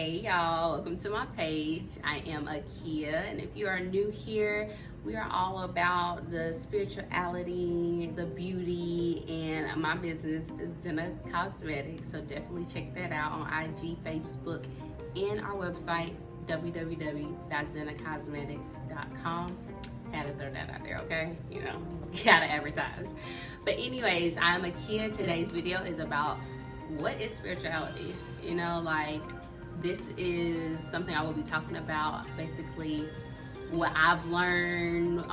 Hey y'all, welcome to my page. I am Akia, and if you are new here, we are all about the spirituality, the beauty, and my business, Zena Cosmetics. So definitely check that out on IG, Facebook, and our website, www.zenacosmetics.com. Had to throw that out there, okay? You know, gotta advertise. But anyways, I'm Akia. Today's video is about what is spirituality. You know, like, this is something I will be talking about, basically what I've learned,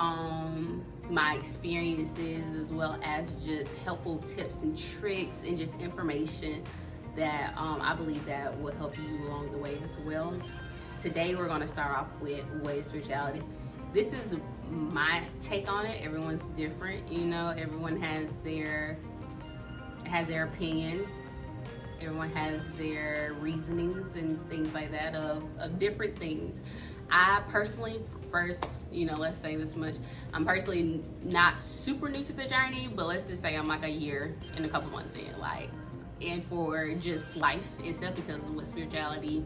my experiences, as well as just helpful tips and tricks and just information that I believe that will help you along the way as well. Today we're going to start off with what is spirituality. This is my take on it. Everyone's different, you know, everyone has their opinion. Everyone has their reasonings and things like that of different things. I personally, first, you know, let's say this much, I'm personally not super new to the journey, but let's just say I'm like a year and a couple months in, like, and for just life itself, because what spirituality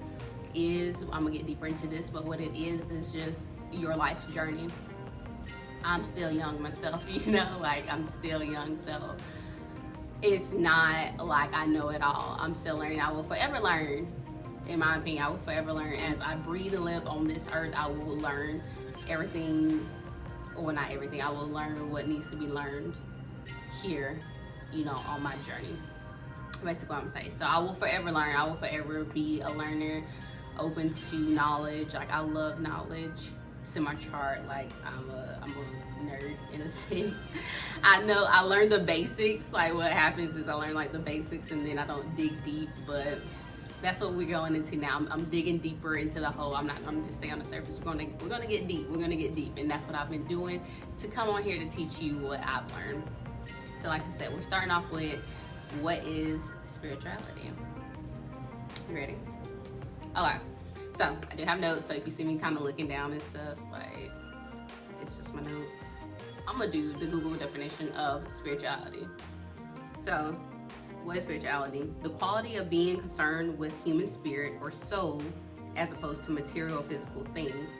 is, I'm gonna get deeper into this, but what it is just your life's journey. I'm still young myself, you know, like, I'm still young, so it's not like I know it all. I'm still learning. I will forever learn. In my opinion, I will forever learn. As I breathe and live on this earth, I will learn everything, or not everything, I will learn what needs to be learned here, you know, on my journey. Basically what I'm saying. So I will forever learn. I will forever be a learner, open to knowledge. Like, I love knowledge. It's in my chart. Like, I'm a nerd in a sense. I know I learned the basics. Like, what happens is I learn like the basics and then I don't dig deep, but that's what we're going into now. I'm digging deeper into the whole. I'm not gonna just stay on the surface. We're gonna get deep. We're gonna get deep, and that's what I've been doing to come on here to teach you what I've learned. So like I said, we're starting off with what is spirituality. You ready? Okay. So I do have notes, so if you see me kind of looking down and stuff, like, it's just my notes. I'm gonna do the Google definition of spirituality. So, what is spirituality? The quality of being concerned with human spirit or soul as opposed to material or physical things.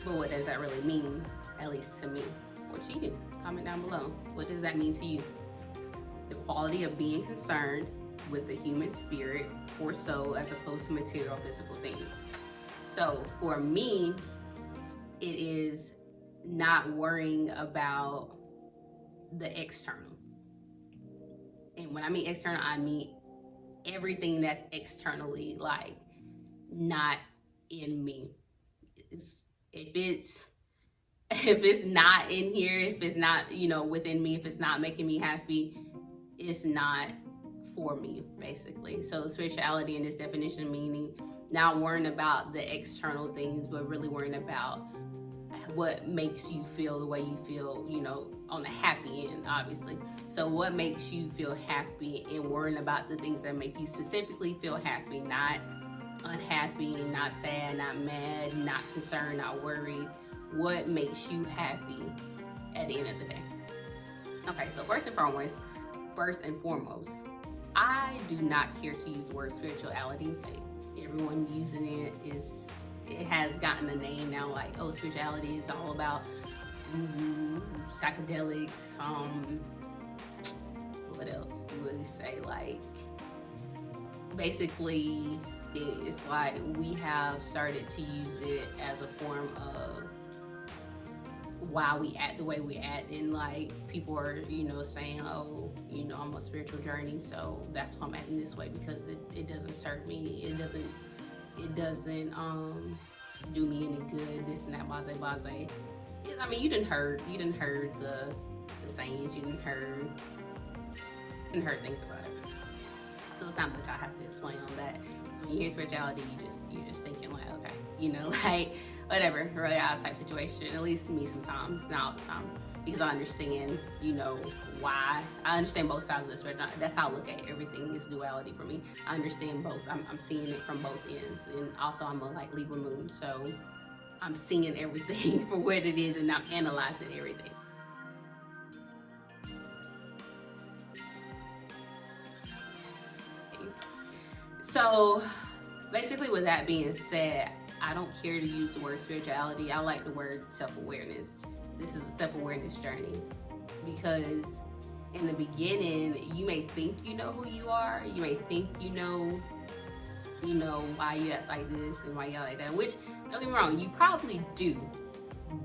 But what does that really mean, at least to me? Or to you? Comment down below. What does that mean to you? The quality of being concerned with the human spirit or soul as opposed to material or physical things. So for me, it is not worrying about the external. And when I mean external, I mean everything that's externally, like, not in me. If it's not in here, if it's not, you know, within me, if it's not making me happy, it's not for me, basically. So spirituality in this definition meaning not worrying about the external things, but really worrying about what makes you feel the way you feel, you know, on the happy end, obviously. So what makes you feel happy, and worrying about the things that make you specifically feel happy, not unhappy, not sad, not mad, not concerned, not worried. What makes you happy at the end of the day? Okay, so first and foremost, I do not care to use the word spirituality. Like, everyone using it has gotten a name now, like, oh, spirituality is all about psychedelics, what else you would say, like, basically it's like we have started to use it as a form of why we act the way we act, and like people are, you know, saying, oh, you know, I'm on a spiritual journey, so that's why I'm acting this way, because it doesn't serve me, it doesn't do me any good, this and that, blase. I mean, you didn't heard the sayings, you didn't heard things about it, so it's not much I have to explain on that. So when you hear spirituality, you're just thinking like, okay, you know, like, whatever, really out type situation. At least me sometimes, not all the time, because I understand, you know, why. I understand both sides of this. That's how I look at it. Everything is duality for me. I understand both. I'm seeing it from both ends, and also I'm a like Libra moon, so I'm seeing everything for what it is, and I'm analyzing everything. So basically, with that being said, I don't care to use the word spirituality. I like the word self-awareness. This is a self-awareness journey, because in the beginning, you may think you know who you are. You may think you know why you act like this and why you act like that, which, don't get me wrong, you probably do,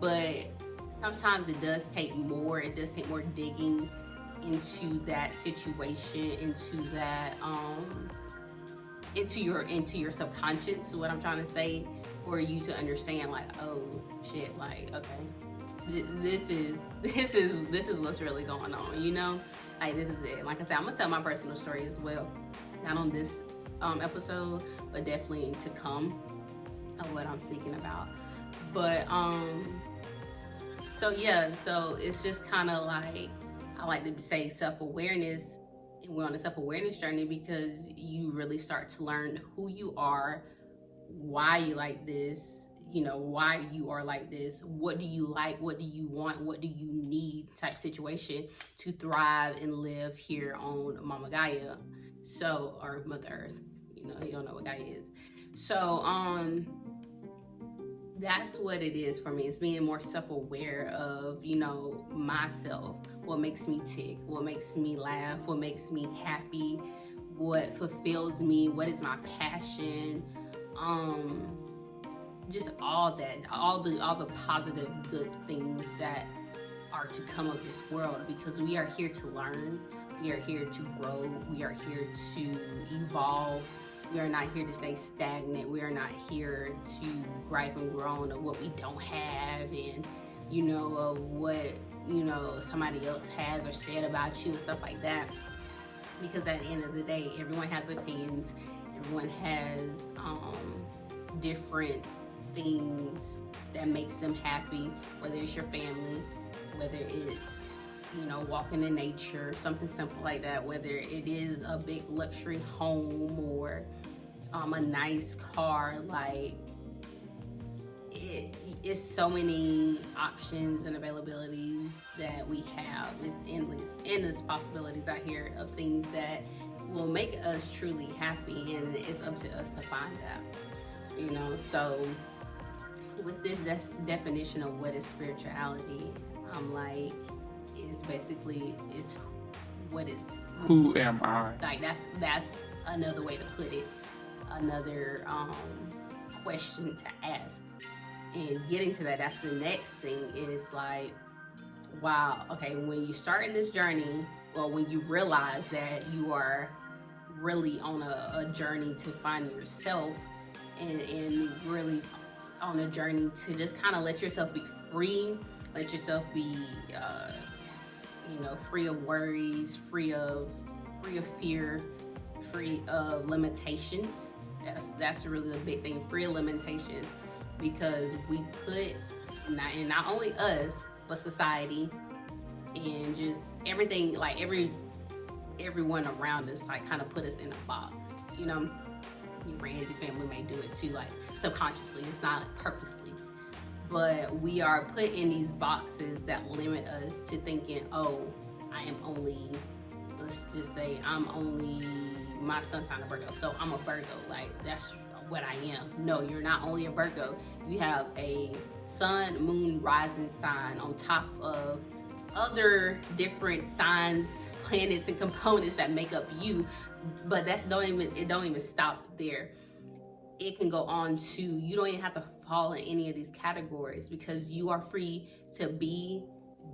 but sometimes it does take more. It does take more digging into that situation, into that into your subconscious, what I'm trying to say, for you to understand, like, oh shit, like, okay, this is what's really going on, you know? Like, this is it. Like I said, I'm gonna tell my personal story as well, not on this episode, but definitely to come, of what I'm speaking about. But so yeah, so it's just kind of like, I like to say self-awareness, and we're on a self-awareness journey because you really start to learn who you are, why you like this, why you are like this, what do you like, what do you want, what do you need, type situation to thrive and live here on Mama Gaia, or Mother Earth. You don't know what Gaia is. So that's what it is for me. It's being more self-aware of, myself, what makes me tick, what makes me laugh, what makes me happy, what fulfills me, what is my passion, just all that, all the positive good things that are to come of this world, because we are here to learn, we are here to grow, we are here to evolve. We are not here to stay stagnant. We are not here to gripe and groan of what we don't have, and of what somebody else has or said about you and stuff like that. Because at the end of the day, everyone has opinions. Everyone has different things that makes them happy. Whether it's your family, whether it's walking in nature, something simple like that, whether it is a big luxury home or a nice car. Like, it's so many options and availabilities that we have. It's endless possibilities out here of things that will make us truly happy, and it's up to us to find that. So with this definition of what is spirituality, I'm like, it's what is, who am I? Like, that's another way to put it, another question to ask. And getting to that, that's the next thing, is like, wow, okay, when you start in this journey, well, when you realize that you are really on a journey to find yourself, and really on a journey to just kind of let yourself be free, let yourself be free of worries, free of fear, free of limitations. That's really the big thing, free of limitations, because we put, and not only us, but society and just everything, like everyone around us, like, kind of put us in a box. Your friends, your family may do it too, like subconsciously. It's not purposely. But we are put in these boxes that limit us to thinking, oh, I am only, let's just say, my sun sign a Virgo, so I'm a Virgo. Like, that's what I am. No, you're not only a Virgo. You have a sun, moon, rising sign on top of other different signs, planets, and components that make up you. But it don't even stop there. It can go on to, you don't even have to fall in any of these categories, because you are free to be,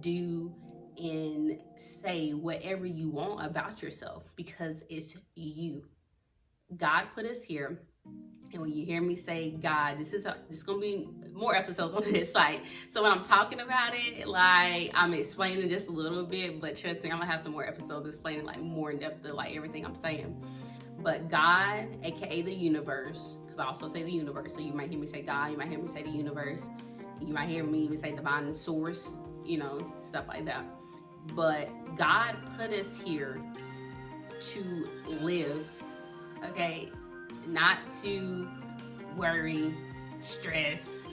do, and say whatever you want about yourself, because it's you. God put us here. And when you hear me say God, this is gonna be more episodes on this site. So when I'm talking about it, like, I'm explaining just a little bit, but trust me, I'm gonna have some more episodes explaining, like, more in depth of, like, everything I'm saying. But God, aka the universe, because I also say the universe, so you might hear me say God, you might hear me say the universe, you might hear me even say divine source, stuff like that. But God put us here to live, okay? Not to worry, stress,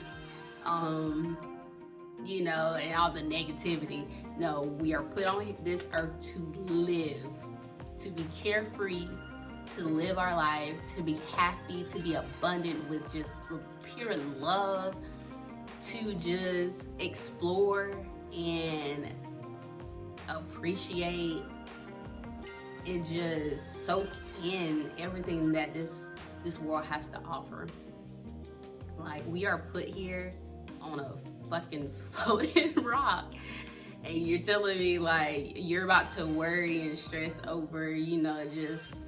and all the negativity. No, we are put on this earth to live, to be carefree, to live our life, to be happy, to be abundant with just pure love, to just explore and appreciate and just soak in everything that this world has to offer. Like, we are put here on a fucking floating rock, and you're telling me like you're about to worry and stress over, you know, just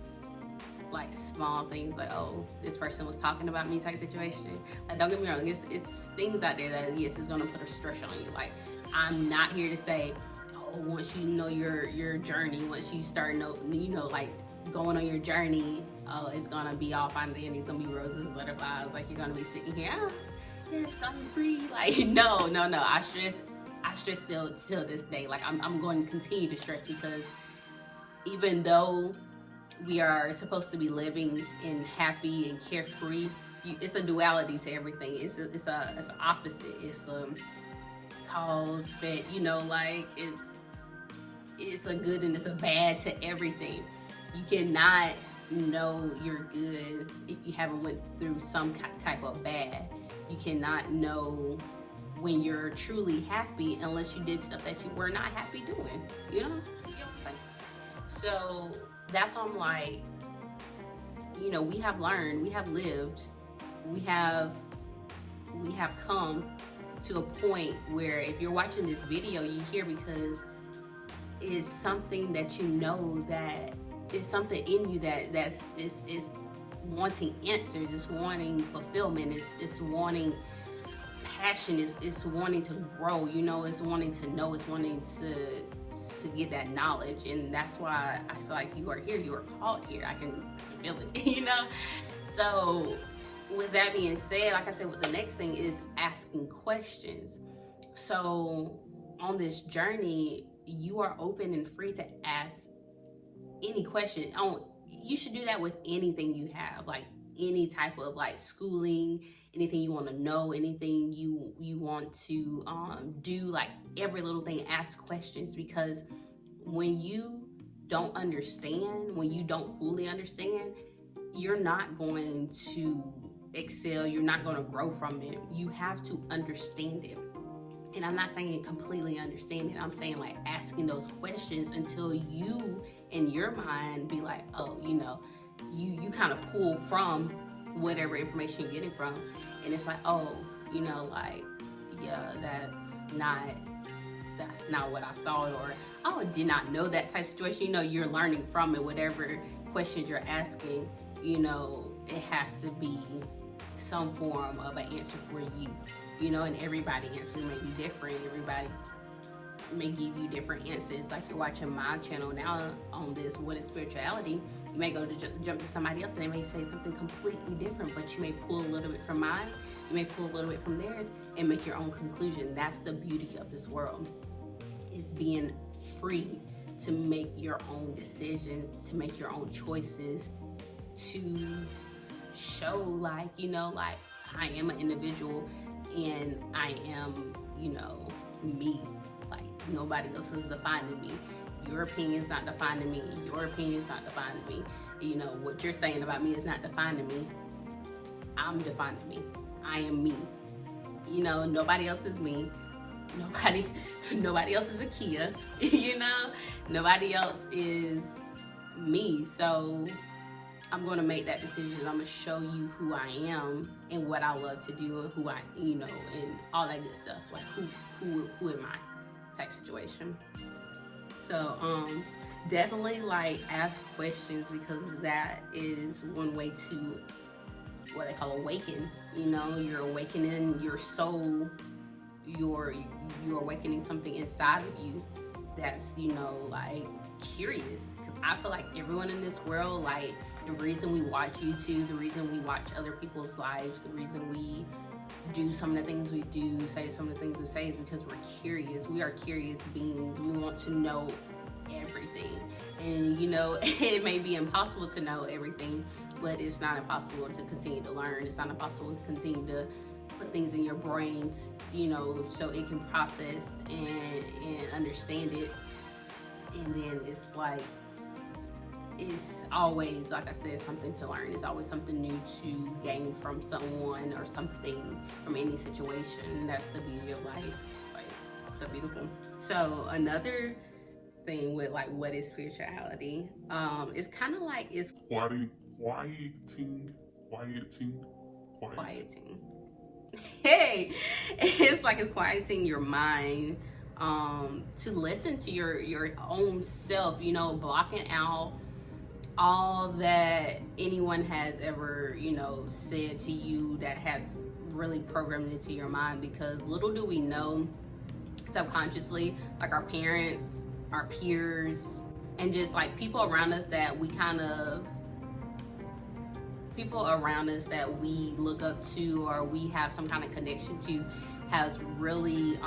like small things like, oh, this person was talking about me type situation. Like, don't get me wrong, it's things out there that, yes, it's gonna put a stress on you. Like, I'm not here to say, oh, once you know your journey, once you start like going on your journey, oh, it's gonna be all fine and dandy, it's gonna be roses, butterflies, like you're gonna be sitting here, oh, yes, I'm free. Like, no, I stress still till this day. Like, I'm going to continue to stress, because even though we are supposed to be living in happy and carefree, it's a duality to everything. It's an opposite. It's a cause, but you know, like it's a good and it's a bad to everything. You cannot know you're good if you haven't went through some type of bad. You cannot know when you're truly happy unless you did stuff that you were not happy doing. You know what I'm saying? So that's why I'm like, you know, we have learned, we have lived, we have come to a point where if you're watching this video, you're here because it's something that you know, that it's something in you that's wanting answers, it's wanting fulfillment, it's wanting passion, it's wanting to grow, you know, it's wanting to know, it's wanting to get that knowledge. And that's why I feel like you are here, you are called here. I can feel it, you know. So with that being said, like I said, with the next thing is asking questions. So on this journey, you are open and free to ask any question. You should do that with anything you have, like any type of like schooling, anything you want to know, anything you want to do, like every little thing, ask questions. Because when you don't understand, when you don't fully understand, you're not going to excel, you're not going to grow from it. You have to understand it. And I'm not saying completely understand it, I'm saying like asking those questions until you in your mind be like, oh, you know, you kind of pull from whatever information you're getting from, and it's like, oh, you know, like, yeah, that's not what I thought, or oh, I did not know that type of situation. You know, you're learning from it. Whatever questions you're asking, you know, it has to be some form of an answer for you, you know. And everybody's answer may be different. Everybody may give you different answers. Like, you're watching my channel now on this What is Spirituality, you may go to jump to somebody else and they may say something completely different, but you may pull a little bit from mine, you may pull a little bit from theirs, and make your own conclusion. That's the beauty of this world, is being free to make your own decisions, to make your own choices, to show, like, you know, like, I am an individual and I am, you know, me. Like, nobody else is defining me. Your opinion's not defining me. Your opinion's not defining me. You know, what you're saying about me is not defining me. I'm defining me. I am me. You know, nobody else is me. Nobody else is a Kia. You know, nobody else is me. So I'm going to make that decision. I'm going to show you who I am and what I love to do, and who I, you know, and all that good stuff. Like, who am I type situation. So definitely, like, ask questions, because that is one way to, what they call, awaken. You know, you're awakening your soul. You're awakening something inside of you that's, you know, like, curious. Because I feel like everyone in this world, like, the reason we watch YouTube, the reason we watch other people's lives, the reason we do some of the things we do, say some of the things we say, is because we're curious. We are curious beings. We want to know everything. And, you know, it may be impossible to know everything, but it's not impossible to continue to learn. It's not impossible to continue to put things in your brains, you know, so it can process and understand it. And then it's like, it's always, like I said, something to learn. It's always something new to gain from someone or something from any situation. That's the beauty of life. Like, so beautiful. So another thing with like what is spirituality, it's kind of like it's quieting. Hey, it's like it's quieting your mind, to listen to your own self, you know, blocking out all that anyone has ever, you know, said to you that has really programmed into your mind. Because little do we know, subconsciously, like our parents, our peers, and just like people around us that we look up to or we have some kind of connection to, has really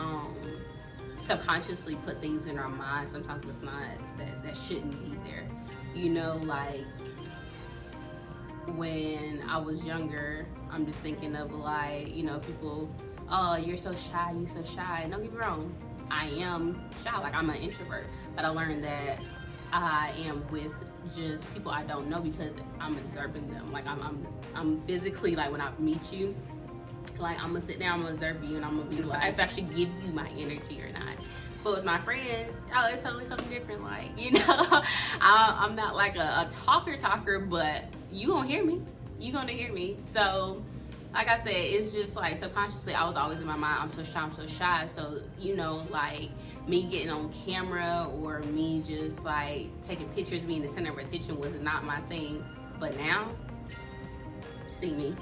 subconsciously put things in our minds. Sometimes it's not that shouldn't be there, you know. Like when I was younger, I'm just thinking of like, you know, people, oh, you're so shy, and don't get me wrong, I am shy, like I'm an introvert, but I learned that I am with just people I don't know because I'm observing them. Like I'm physically, like when I meet you, like I'm gonna sit there, I'm gonna observe you, and I'm gonna be like, if I should give you my energy or not. But with my friends, oh, it's totally something different. Like, you know, I'm not like a talker, but you gonna hear me. So, like I said, it's just like subconsciously, I was always in my mind, I'm so shy. So, you know, like me getting on camera or me just like taking pictures, being the center of attention was not my thing. But now, see me.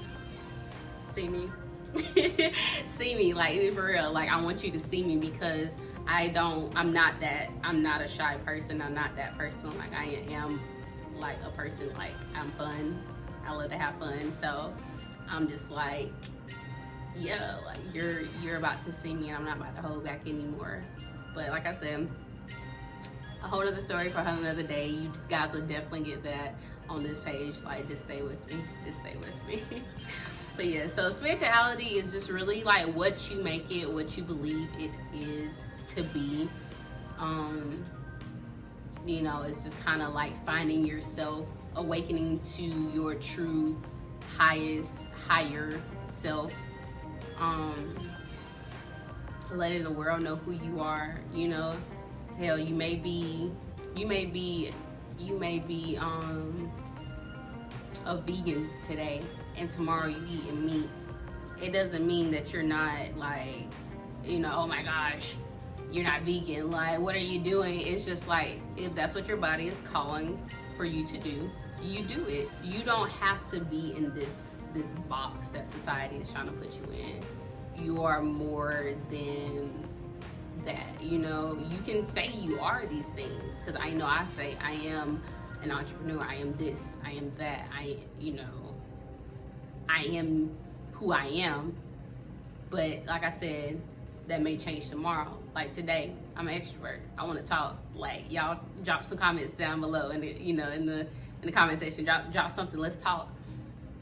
See me, like for real. Like I want you to see me because I'm not a shy person. I'm not that person. Like I am like a person, like I'm fun. I love to have fun. So I'm just like, yeah, like you're about to see me and I'm not about to hold back anymore. But like I said, a whole other story for another day. You guys will definitely get that on this page. Like just stay with me. But yeah, so spirituality is just really like what you make it, what you believe it is to be. You know, it's just kind of like finding yourself, awakening to your true higher self. Letting the world know who you are. You know, hell, you may be a vegan today and tomorrow you eating meat. It doesn't mean that you're not like, you know, oh my gosh, you're not vegan, like what are you doing? It's just like, if that's what your body is calling for you to do, you do it. You don't have to be in this box that society is trying to put you in. You are more than that, you know. You can say you are these things, because I know I say I am an entrepreneur, I am this, I am that, I am who I am. But like I said, that may change tomorrow. Like today, I'm an extrovert. I want to talk. Like y'all, drop some comments down below, and in the comment section, drop something. Let's talk.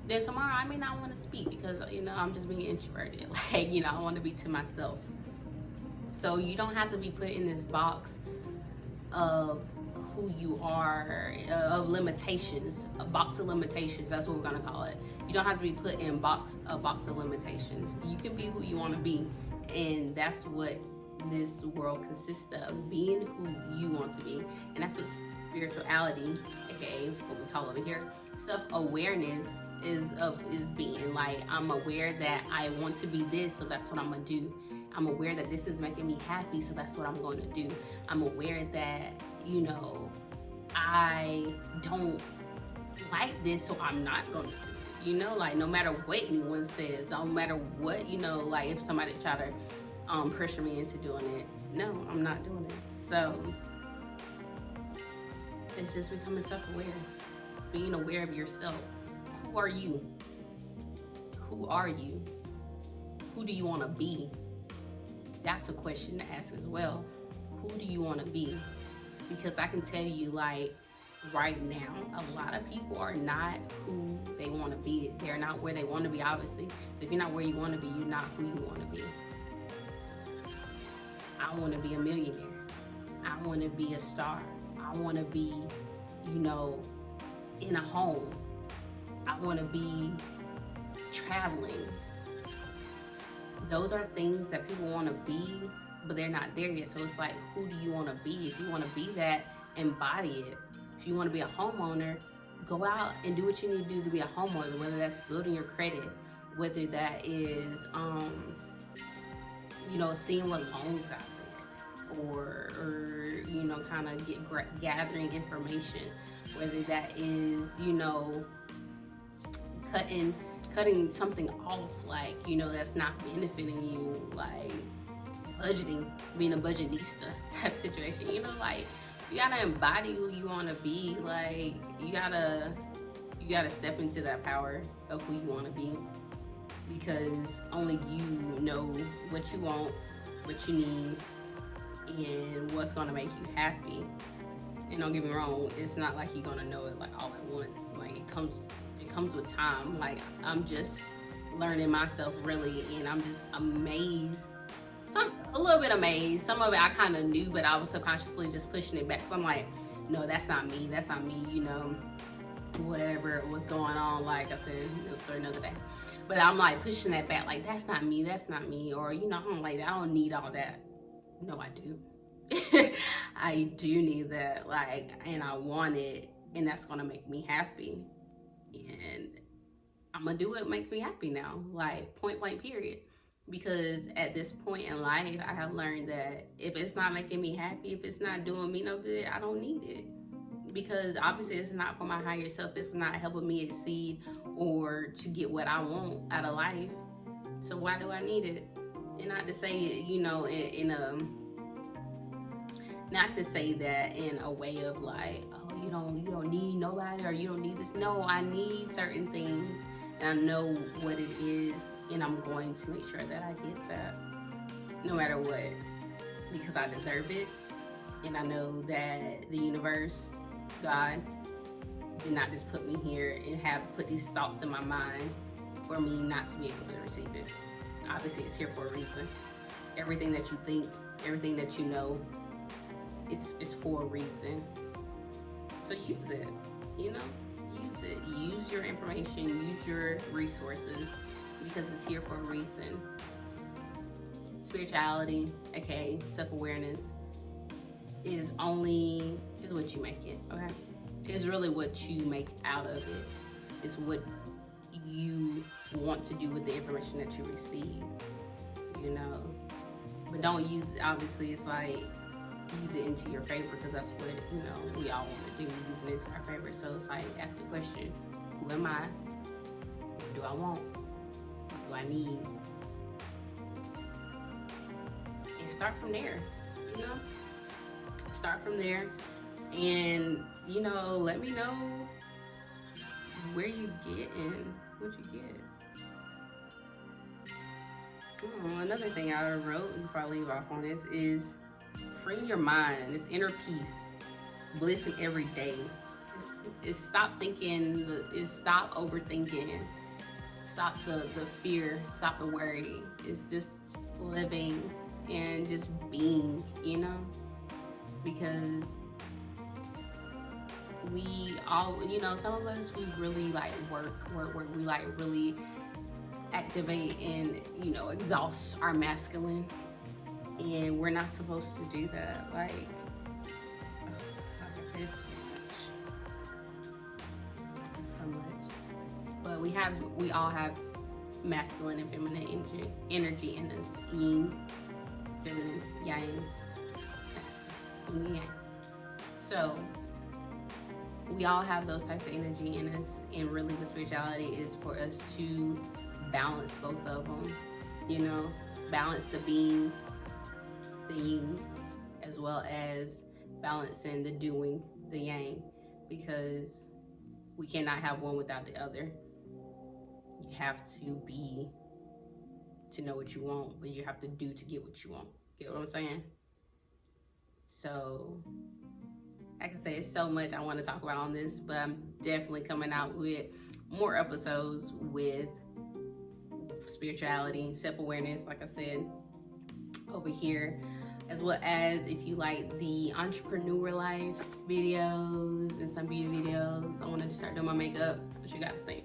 Then tomorrow, I may not want to speak because I'm just being introverted. Like I want to be to myself. So you don't have to be put in this box of who you are, of limitations, a box of limitations. That's what we're gonna call it. You don't have to be put in a box of limitations. You can be who you want to be, and that's what this world consists of, being who you want to be. And that's what spirituality, aka what we call over here, self-awareness is being. Like, I'm aware that I want to be this, so that's what I'm gonna do. I'm aware that this is making me happy, so that's what I'm going to do. I'm aware that I don't like this, so I'm not going to do it. Like, no matter what anyone says, no matter what, like if somebody try to pressure me into doing it, no, I'm not doing it. So it's just becoming self-aware, being aware of yourself. Who are you? Who are you? Who do you want to be? That's a question to ask as well. Who do you want to be? Because I can tell you, like, right now, a lot of people are not who they want to be. They're not where they want to be, obviously. If you're not where you want to be, you're not who you want to be. I want to be a millionaire. I want to be a star. I want to be, in a home. I want to be traveling. Those are things that people want to be, but they're not there yet. So it's like, who do you want to be? If you want to be that, embody it. If you want to be a homeowner, go out and do what you need to do to be a homeowner, whether that's building your credit, whether that is, seeing what loans out there, or kind of gathering information, whether that is, cutting something off, like, that's not benefiting you, like budgeting, being a budgetista type situation, like, you gotta embody who you want to be. Like, you gotta step into that power of who you want to be, because only you know what you want, what you need, and what's gonna make you happy. And don't get me wrong, it's not like you're gonna know it like all at once. Like, it comes with time. Like, I'm just learning myself, really, and I'm just amazed. A little bit amazed. Some of it I kind of knew, but I was subconsciously just pushing it back. So I'm like, no, that's not me. That's not me. Whatever was going on. Like I said, for another day. But I'm like pushing that back. Like, that's not me. That's not me. Or I'm like, I don't need all that. No, I do. I do need that. Like, and I want it, and that's gonna make me happy. And I'm gonna do what makes me happy now. Like, point blank, period. Because at this point in life, I have learned that if it's not making me happy, if it's not doing me no good, I don't need it. Because obviously it's not for my higher self. It's not helping me exceed or to get what I want out of life. So why do I need it? And not to say it, not to say that in a way of like, oh, you don't need nobody, or you don't need this. No, I need certain things, and I know what it is, and I'm going to make sure that I get that no matter what, because I deserve it. And I know that the universe, God, did not just put me here and put these thoughts in my mind for me not to be able to receive it. Obviously, it's here for a reason. Everything that you think, everything that you know, it's for a reason. So use it, use it. Use your information, use your resources, because it's here for a reason. Spirituality, aka self-awareness, is what you make it, okay? It's really what you make out of it. It's what you want to do with the information that you receive, But don't use it, obviously, it's like, use it into your favor, because that's what, we all want to do, use it into our favor. So it's like, ask the question, who am I? What do I want? What do I need? And start from there, Start from there, and, let me know where you get and what you get. Another thing I wrote before I leave off on this is free your mind. It's inner peace, bliss in every day. It's stop thinking, it's stop overthinking, stop the fear, stop the worry. It's just living and just being, because we all, some of us, we really like work. We like really activate and, exhaust our masculine. And we're not supposed to do that. Like I said, so much. But we all have masculine and feminine energy in us. Yin, feminine, yang, masculine, yin and yang. So we all have those types of energy in us, and really the spirituality is for us to balance both of them, balance the being, the yin, as well as balancing the doing, the yang, because we cannot have one without the other. You have to be to know what you want, but you have to do to get what you want. Get what I'm saying? So, like I say, it's so much I want to talk about on this, but I'm definitely coming out with more episodes with spirituality, self-awareness, like I said, over here. as well as if you like the entrepreneur life videos and some beauty videos. I wanted to start doing my makeup. What you guys think?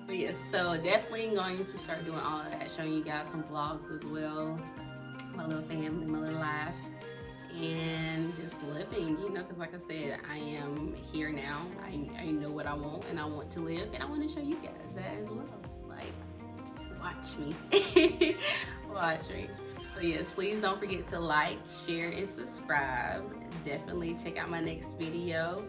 But yes, so definitely going to start doing all of that, showing you guys some vlogs as well, my little family, my little life, and just living, you know, because like I said, I am here now. I know what I want, and I want to live, and I want to show you guys that as well. Like, watch me. Watch me. So yes, please don't forget to like, share, and subscribe. Definitely check out my next video.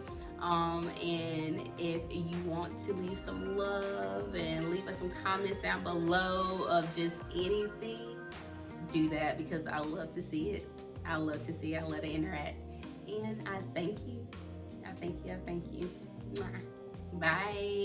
And if you want to leave some love and leave us some comments down below of just anything, do that, because I love to see it. I love to see it. I love to interact. And I thank you. I thank you. I thank you. Bye.